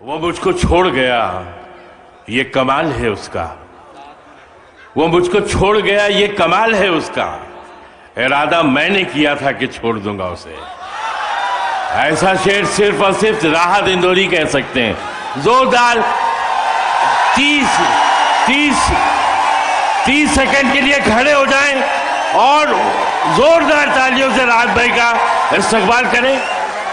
वो मुझको छोड़ गया, ये कमाल है उसका। वो मुझको छोड़ गया, ये कमाल है उसका। इरादा मैंने किया था कि छोड़ दूंगा उसे। ऐसा शेर सिर्फ और सिर्फ राहत इंदौरी कह सकते हैं। जोरदार 30 सेकंड के लिए खड़े हो जाएं और जोरदार तालियों से राहत भाई का इस्तकबाल करें।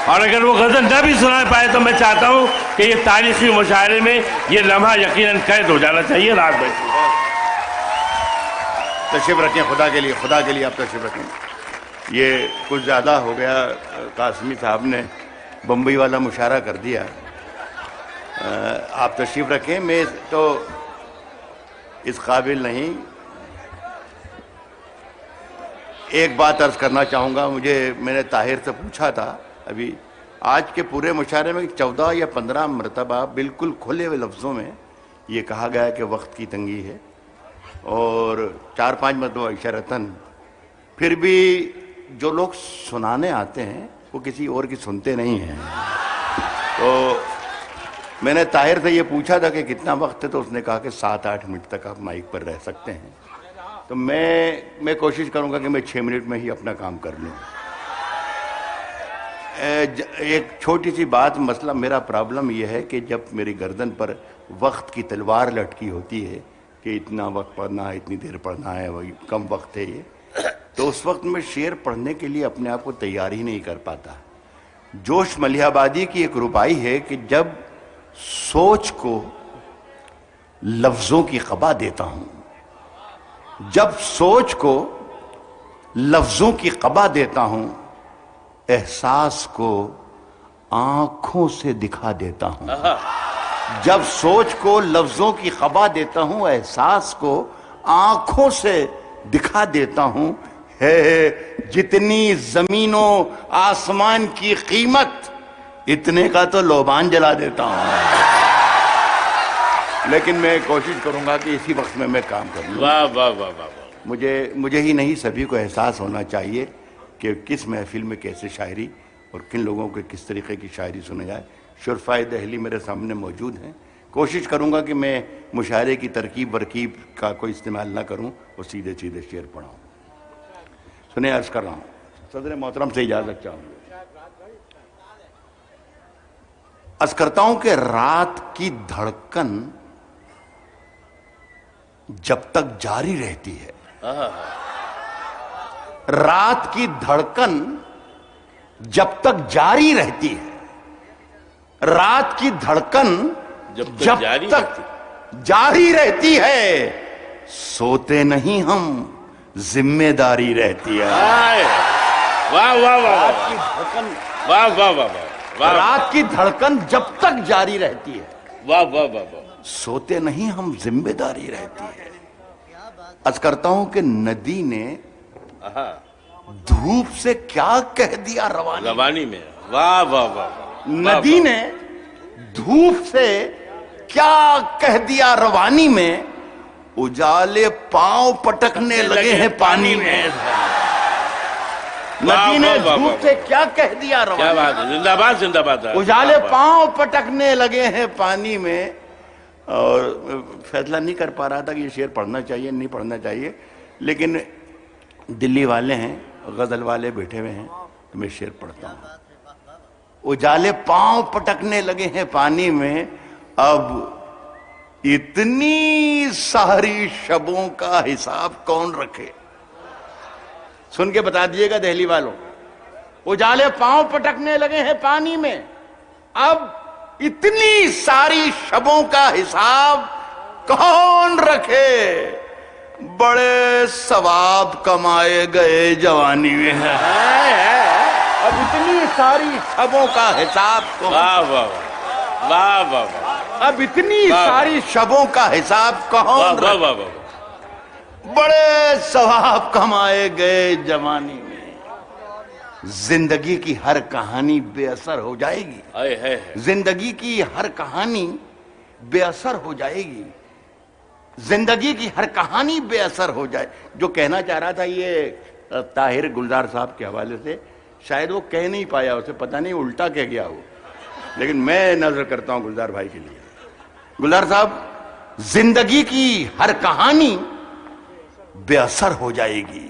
और अगर वो गजल न भी सुना पाए तो मैं चाहता हूं कि ये तारीखी मुशायरे में ये लम्हा यकीनन कैद हो जाना चाहिए। राहत भाई तशरीफ रखें, खुदा के लिए आप तशरीफ रखें। ये कुछ ज़्यादा हो गया, कासमी साहब ने बम्बई वाला मुशायरा कर दिया। आप तशरीफ रखें, मैं तो इस काबिल नहीं। एक बात अर्ज करना चाहूँगा, मैंने ताहिर से पूछा था अभी, आज के पूरे मुशायरे में 14 या 15 मरतबा बिल्कुल खुले हुए लफ्ज़ों में ये कहा गया कि वक्त की तंगी है, और 4-5 मरतबा इशारतन। फिर भी जो लोग सुनाने आते हैं वो किसी और की सुनते नहीं हैं। तो मैंने ताहिर से ये पूछा था कि कितना वक्त है, तो उसने कहा कि 7-8 मिनट तक आप माइक पर रह सकते हैं। तो मैं कोशिश करूंगा कि मैं 6 मिनट में ही अपना काम कर लूँ। एक छोटी सी बात, मसला मेरा प्रॉब्लम यह है कि जब मेरी गर्दन पर वक्त की तलवार लटकी होती है कि इतना वक्त पढ़ना है, इतनी देर पढ़ना है, वही कम वक्त है ये, तो उस वक्त में शेर पढ़ने के लिए अपने आप को तैयार ही नहीं कर पाता। जोश मलिहाबादी की एक रुबाई है कि जब सोच को लफ्जों की क़बा देता हूं, जब सोच को लफ्जों की क़बा देता हूं, एहसास को आंखों से दिखा देता हूं। जब सोच को लफ्जों की क़बा देता हूं, एहसास को आंखों से दिखा देता हूं। है जितनी जमीनों आसमान की कीमत, इतने का तो लोबान जला देता हूं। लेकिन मैं कोशिश करूंगा कि इसी वक्त में मैं काम करूं। वाह वाह वाह वाह। मुझे ही नहीं, सभी को एहसास होना चाहिए कि किस महफिल में कैसे शायरी और किन लोगों के किस तरीके की शायरी सुनी जाए। शुरफाए दहली मेरे सामने मौजूद हैं। कोशिश करूंगा कि मैं मुशायरे की तरकीब वरकीब का कोई इस्तेमाल ना करूं और सीधे सीधे शेर पढ़ाऊं। सुने, अर्ज कर रहा हूं, सदर मोहतरम से इजाजत चाहूंगा। अर्ज करता हूं कि रात की धड़कन जब तक जारी रहती है, रात की धड़कन जब तक जारी रहती है, रात की धड़कन जब तक जारी रहती है, सोते नहीं हम, जिम्मेदारी रहती है। वाह वाह वाह। रात की धड़कन, वाह वाह वाह वाह। रात की धड़कन जब तक जारी रहती है, वाह वाह वाह। सोते नहीं हम, जिम्मेदारी रहती है। अर्ज करता हूं कि नदी ने धूप से क्या कह दिया रवानी में। वाह वाह वाह। नदी ने धूप से क्या कह दिया रवानी में, उजाले पांव पटकने लगे हैं पानी में। नदी ने धूप से क्या कह दिया रवानी। क्या बात है, जिंदाबाद जिंदाबाद। उजाले पांव पटकने लगे हैं पानी में। और फैसला नहीं कर पा रहा था कि ये शेर पढ़ना चाहिए नहीं पढ़ना चाहिए, लेकिन दिल्ली वाले हैं, गजल वाले बैठे हुए हैं, तो मैं शेर पढ़ता हूं। उजाले पांव पटकने लगे हैं पानी में, अब इतनी सारी शबों का हिसाब कौन रखे। सुन के बता दीजिएगा दिल्ली वालों। उजाले पांव पटकने लगे हैं पानी में, अब इतनी सारी शबों का हिसाब कौन रखे। बड़े सवाब कमाए गए जवानी में है। अब इतनी सारी शबों का हिसाब कौन। वाह वाह वाह वाह वाह। अब इतनी सारी शबों का हिसाब कौन रखे। बड़े सवाब कमाए गए जवानी में। जिंदगी की हर कहानी बेअसर हो जाएगी। जिंदगी की हर कहानी बेअसर हो जाएगी। जिंदगी की हर कहानी बेअसर हो जाए। जो कहना चाह रहा था ये ताहिर गुलजार साहब के हवाले से, शायद वो कह नहीं पाया, उसे पता नहीं उल्टा कह गया वो। लेकिन मैं नजर करता हूं गुलजार भाई के लिए। गुलजार साहब, जिंदगी की हर कहानी बेअसर हो जाएगी,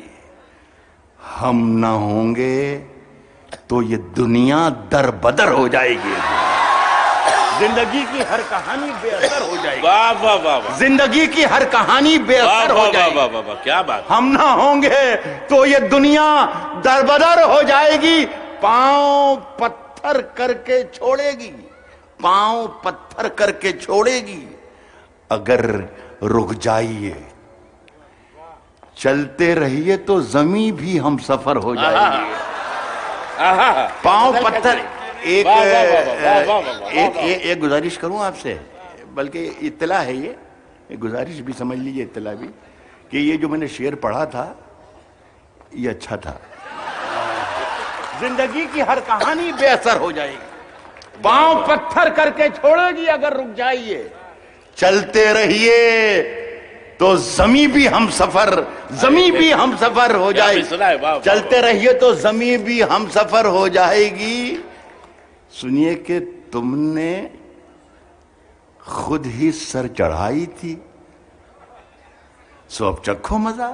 हम ना होंगे तो ये दुनिया दरबदर हो जाएगी। जिंदगी की हर कहानी बेअसर हो जाएगी। वाह वाह वाह वाह, जिंदगी की हर कहानी बेअसर हो जाएगी। वाह वाह वाह, क्या बात। हम ना होंगे तो ये दुनिया दरबदर हो जाएगी। पांव पत्थर करके छोड़ेगी, पांव पत्थर करके छोड़ेगी। अगर रुक जाइए, चलते रहिए तो जमीन भी हम सफर हो जाएगी। पांव पत्थर। एक गुजारिश करूं आपसे, बल्कि इत्तला है ये गुजारिश भी समझ लीजिए, इत्तला भी, कि ये जो मैंने शेर पढ़ा था ये अच्छा था। जिंदगी की हर कहानी बेअसर हो जाएगी, पांव पत्थर करके छोड़ेगी अगर रुक जाइए। चलते रहिए तो जमीन भी हम सफर, जमीन भी हम सफर हो जाएगी। चलते रहिए तो जमीन भी हम सफर हो जाएगी। सुनिए कि तुमने खुद ही सर चढ़ाई थी, सो अब चखो मजा।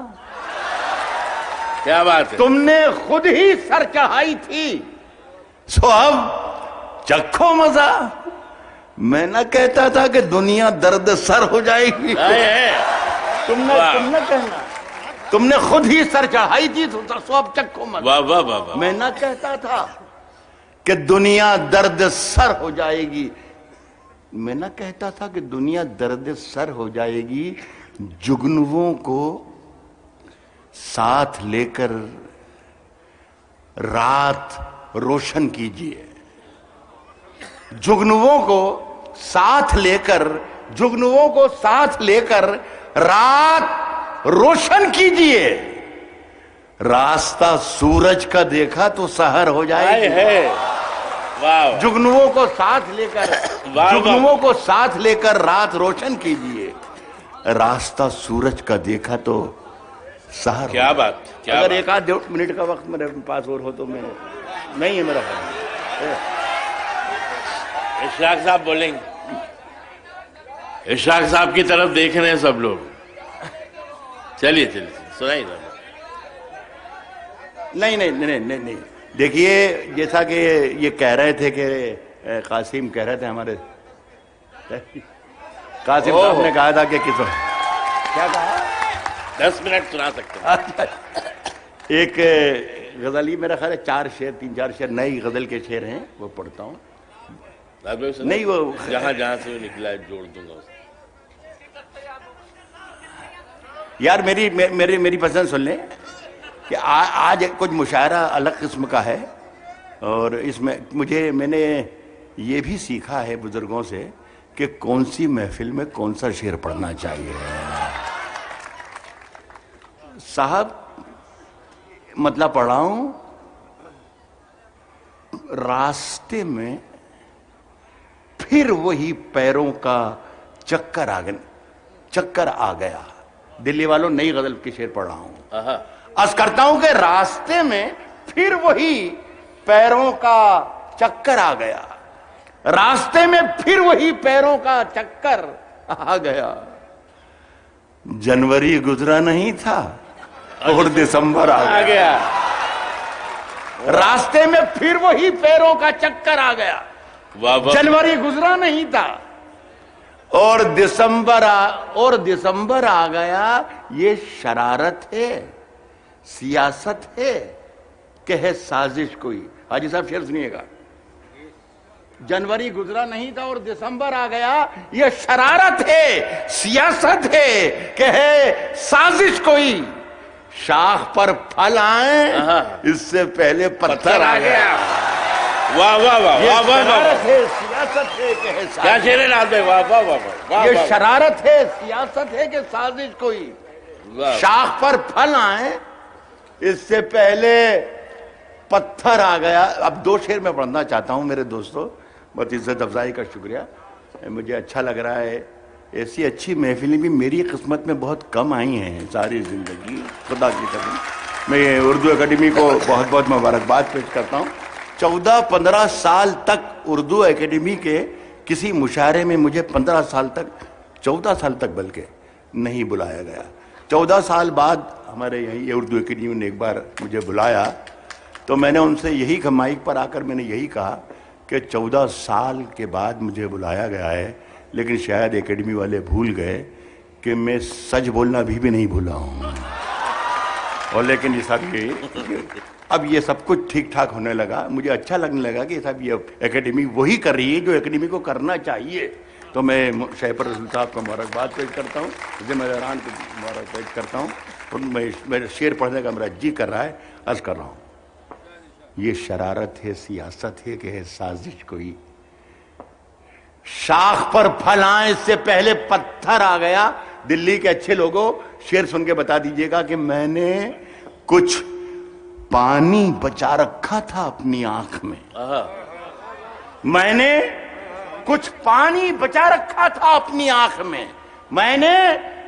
क्या बात है। तुमने खुद ही सर चढ़ाई थी, सो अब चखो मजा। मैं ना कहता था कि दुनिया दर्द सर हो जाएगी। तुमने कहना, तुमने खुद ही सर चढ़ाई थी, सो अब चखो मजा। वाह वाह वाह वाह। मैं ना कहता था कि दुनिया दर्द सर हो जाएगी। मैं ना कहता था कि दुनिया दर्द सर हो जाएगी। जुगनुओं को साथ लेकर रात रोशन कीजिए। जुगनुओं को साथ लेकर, जुगनुओं को साथ लेकर रात रोशन कीजिए। रास्ता सूरज का देखा तो सहर हो जाएगी। जुगनुओं को साथ लेकर, जुगनुओं को साथ लेकर रात रोशन कीजिए। रास्ता सूरज का देखा तो सहर। क्या बात, क्या अगर बात। एक आध 1.5 मिनट का वक्त मेरे पास और हो तो मैं, नहीं है मेरा ख्याल। इशराक साहब बोलेंगे। इशराक साहब की तरफ देख रहे हैं सब लोग। चलिए चलिए सुनाइए ना। नहीं नहीं नहीं नहीं नहीं, देखिए, जैसा कि ये कह रहे थे कि कासिम कह रहे थे, हमारे कासिम साहब ने कहा था कि किस, क्या कहा, 10 मिनट सुना सकते हैं। एक गजली, मेरा ख्याल है 4 शेर, 3-4 शेर नई गजल के शेर हैं, वो पढ़ता हूँ। नहीं, वो जहां जहां से वो निकला है जोड़ दूंगा उसे। यार मेरी पसंद सुन लें कि आज कुछ मुशायरा अलग किस्म का है, और इसमें मैंने ये भी सीखा है बुजुर्गों से कि कौन सी महफिल में कौन सा शेर पढ़ना चाहिए। साहब, मतलब पढ़ रहा हूं, रास्ते में फिर वही पैरों का चक्कर आ गया। दिल्ली वालों, नई गजल के शेर पढ़ रहा हूं। अर्ज करता हूं कि रास्ते में फिर वही पैरों का चक्कर आ गया। रास्ते में फिर वही पैरों का चक्कर आ गया। जनवरी गुजरा नहीं था और दिसंबर आ गया। रास्ते में फिर वही पैरों का चक्कर आ गया। जनवरी गुजरा नहीं था और दिसंबर आ गया। ये शरारत है, सियासत है कि है साजिश कोई? हाजी साहब शेर सुनिएगा। जनवरी गुजरा नहीं था और दिसंबर आ गया, ये शरारत है, सियासत है कि है साजिश कोई? शाख पर फल आए इससे पहले पत्थर आ गया। वाह वाह वाह वाह वाह वाह, सियासत है कि है साजिश। क्या शेर है नाथ भाई, वाह वाह वाह। ये शरारत है, सियासत है कि साजिश कोई? शाख पर फल आए इससे पहले पत्थर आ गया। अब 2 शेर में पढ़ना चाहता हूं मेरे दोस्तों, बहुत इज्जत अफजाई का शुक्रिया, मुझे अच्छा लग रहा है। ऐसी अच्छी महफिलें भी मेरी किस्मत में बहुत कम आई हैं सारी जिंदगी, खुदा की कसम। मैं उर्दू अकेडमी को बहुत बहुत मुबारकबाद पेश करता हूँ। 14-15 साल तक उर्दू एकेडमी के किसी मुशायरे में मुझे 15 साल तक, 14 साल तक बल्कि नहीं बुलाया गया। 14 साल बाद हमारे यहीं उर्दू एकेडमी ने एक बार मुझे बुलाया, तो मैंने उनसे यही माइक पर आकर मैंने यही कहा कि 14 साल के बाद मुझे बुलाया गया है, लेकिन शायद एकेडमी वाले भूल गए कि मैं सच बोलना भी नहीं भूला हूँ। और लेकिन ये सब अब ये सब कुछ ठीक ठाक होने लगा, मुझे अच्छा लगने लगा कि सब ये एकेडमी वही कर रही है जो एकेडमी को करना चाहिए। तो मैं शहपर रसूल साहब को मुबारकबाद पेश करता हूँ, जिम्मेदारान को मुबारक पेश करता हूँ, और मेरे शेर पढ़ने का मेरा जी कर रहा है, अर्ज कर रहा हूँ। ये शरारत है, सियासत है कि है साजिश कोई, शाख पर फल आए इससे पहले पत्थर आ गया। दिल्ली के अच्छे लोगों, शेर सुन के बता दीजिएगा कि मैंने कुछ पानी बचा रखा था अपनी आंख में। मैंने कुछ पानी बचा रखा था अपनी आंख में, मैंने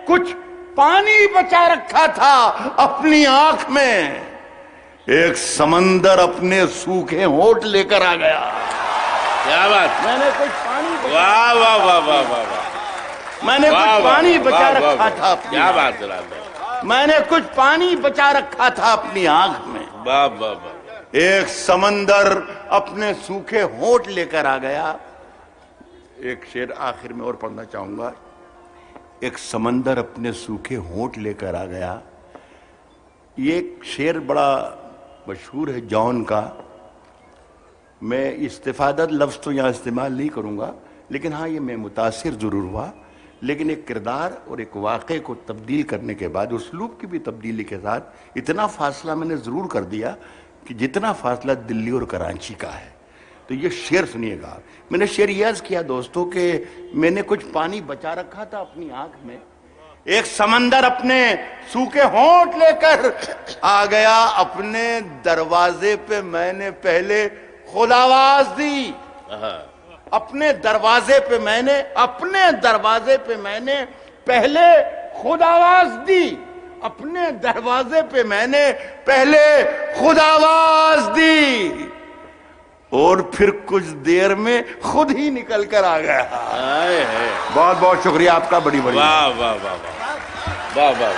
कुछ पानी बचा रखा था अपनी आंख में। एक समंदर अपने सूखे होंठ लेकर आ गया। क्या बात, मैंने कुछ पानी, वाह वाह वाह वाह वाह वाह, मैंने कुछ पानी बचा रखा था। क्या बात है, मैंने कुछ पानी बचा रखा था अपनी आंख में। वाह वाह वाह। एक समंदर अपने सूखे होंठ लेकर आ गया। एक शेर आखिर में और पढ़ना चाहूंगा। एक समंदर अपने सूखे होंठ लेकर आ गया। ये शेर बड़ा मशहूर है जॉन का। मैं इस्तिफादत लफ्ज तो यहां इस्तेमाल नहीं करूंगा, लेकिन हाँ ये मैं मुतासिर जरूर हुआ। लेकिन एक किरदार और एक वाक़े को तब्दील करने के बाद, उसलूब की भी तब्दीली के साथ, इतना फासला मैंने ज़रूर कर दिया कि जितना फासला दिल्ली और कराची का है। तो ये शेर सुनिएगा। मैंने शेर ये अर्ज़ किया दोस्तों कि मैंने कुछ पानी बचा रखा था अपनी आंख में। एक समंदर अपने सूखे होंठ लेकर आ गया। अपने दरवाजे पे मैंने पहले खुदावाज दी। अपने दरवाजे पे मैंने पहले खुदावाज दी। अपने दरवाजे पे मैंने पहले खुदावाज दी, और फिर कुछ देर में खुद ही निकल कर आ गया। बहुत बहुत शुक्रिया आपका, बड़ी बड़ी। वाह वाह वाह वाह वाह वाह।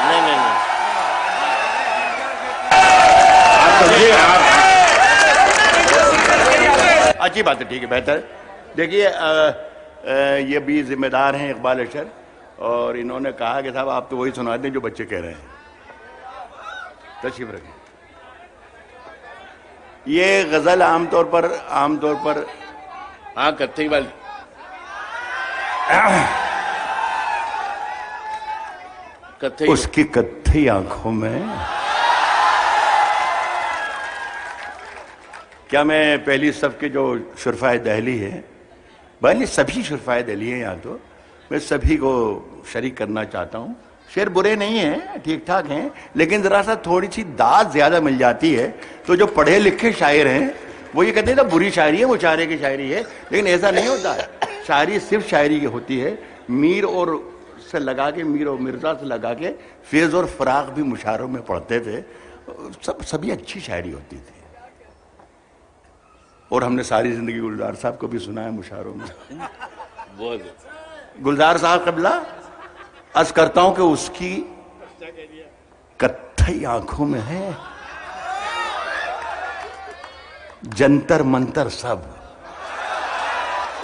नहीं नहीं नहीं, अच्छी बात है, ठीक है, बेहतर। देखिए ये भी जिम्मेदार हैं इकबाल अशर, और इन्होंने कहा कि साहब आप तो वही सुना दें जो बच्चे कह रहे हैं। तशरीफ रखें। ये गजल आमतौर पर हाँ कत्थई वाली, कत्थई, उसकी कत्थई आंखों में। क्या मैं पहली सब के जो शुरफाए दहली है, भले सभी शुरफाए दहली हैं यहाँ, तो मैं सभी को शरीक करना चाहता हूँ। शेर बुरे नहीं हैं, ठीक ठाक हैं, लेकिन जरा सा थोड़ी सी दाद ज्यादा मिल जाती है। तो जो पढ़े लिखे शायर हैं वो ये कहते हैं ना बुरी शायरी है, मुशायरे की शायरी है, लेकिन ऐसा नहीं होता है। शायरी सिर्फ शायरी की होती है। मीर और मिर्जा से लगा के फेज और फराग भी मुशायरों में पढ़ते थे। सभी अच्छी शायरी होती थी। और हमने सारी जिंदगी गुलजार साहब को भी सुना है मुशायरों में। गुलजार साहब कबला, अर्ज करता हूं कि उसकी कत्थई आंखों में है जंतर मंतर सब।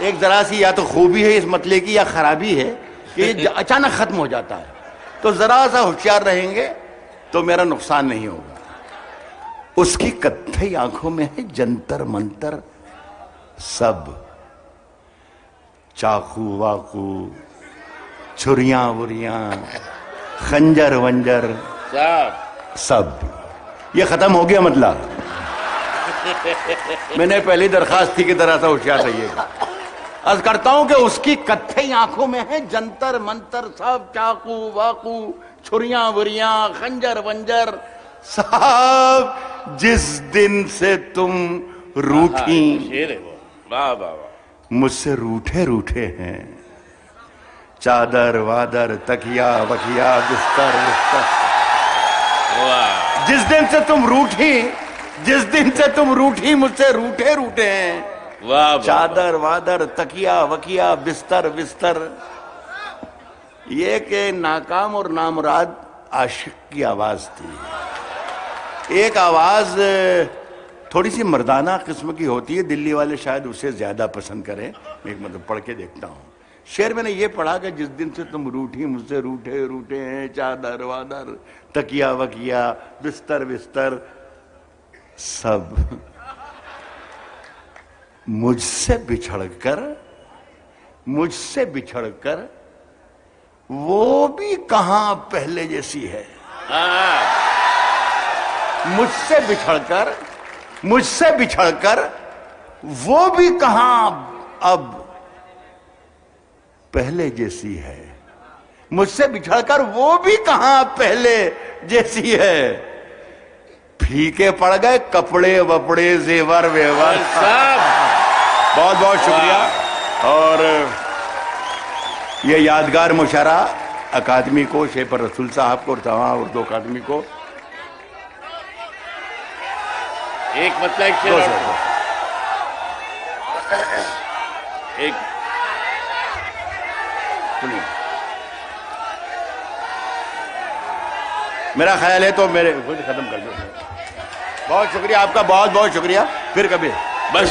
एक जरा सी या तो खूबी है इस मतले की या खराबी है कि अचानक खत्म हो जाता है। तो जरा सा होशियार रहेंगे तो मेरा नुकसान नहीं होगा। उसकी कत्थई आंखों में है जंतर मंतर सब, चाकू वाकू, छुरियां वुरियां, खंजर वंजर सब। ये खत्म हो गया मतलब। मैंने पहली दरखास्त थी कि तरह सा होशियार रहिएगा। अर्ज करता हूं कि उसकी कत्थई आंखों में है जंतर मंतर सब, चाकू वाकू, छुरियां वुरियां, खंजर वंजर साहब। जिस दिन से तुम रूठी, वाह वाह वाह, मुझसे रूठे रूठे हैं, चादर वादर तकिया वकिया बिस्तर बिस्तर। वाह। जिस दिन से तुम रूठी जिस दिन से तुम रूठी मुझसे रूठे रूठे हैं, वाह वाह, चादर वादर तकिया वकिया बिस्तर बिस्तर। ये के नाकाम और नामुराद आशिक की आवाज थी। एक आवाज थोड़ी सी मर्दाना किस्म की होती है, दिल्ली वाले शायद उसे ज्यादा पसंद करें। एक मतलब पढ़ के देखता हूं शेर, मैंने ये पढ़ा कि जिस दिन से तुम रूठी मुझसे रूठे रूठे हैं, चादर वादर तकिया वकिया बिस्तर बिस्तर सब मुझसे बिछड़कर वो भी कहां पहले जैसी है। मुझसे बिछड़कर वो भी कहां अब पहले जैसी है। मुझसे बिछड़कर वो भी कहां पहले जैसी है। फीके पड़ गए कपड़े वपड़े जेवर वेवर सब। बहुत बहुत शुक्रिया। और ये यादगार मुशायरा अकादमी को, शेफर रसूल साहब को और तमाम उर्दू अकादमी को एक मतलब एक शेर और एक सुनिए। मेरा ख्याल है तो मेरे खुद खत्म कर दो। बहुत शुक्रिया आपका, बहुत बहुत शुक्रिया। फिर कभी बस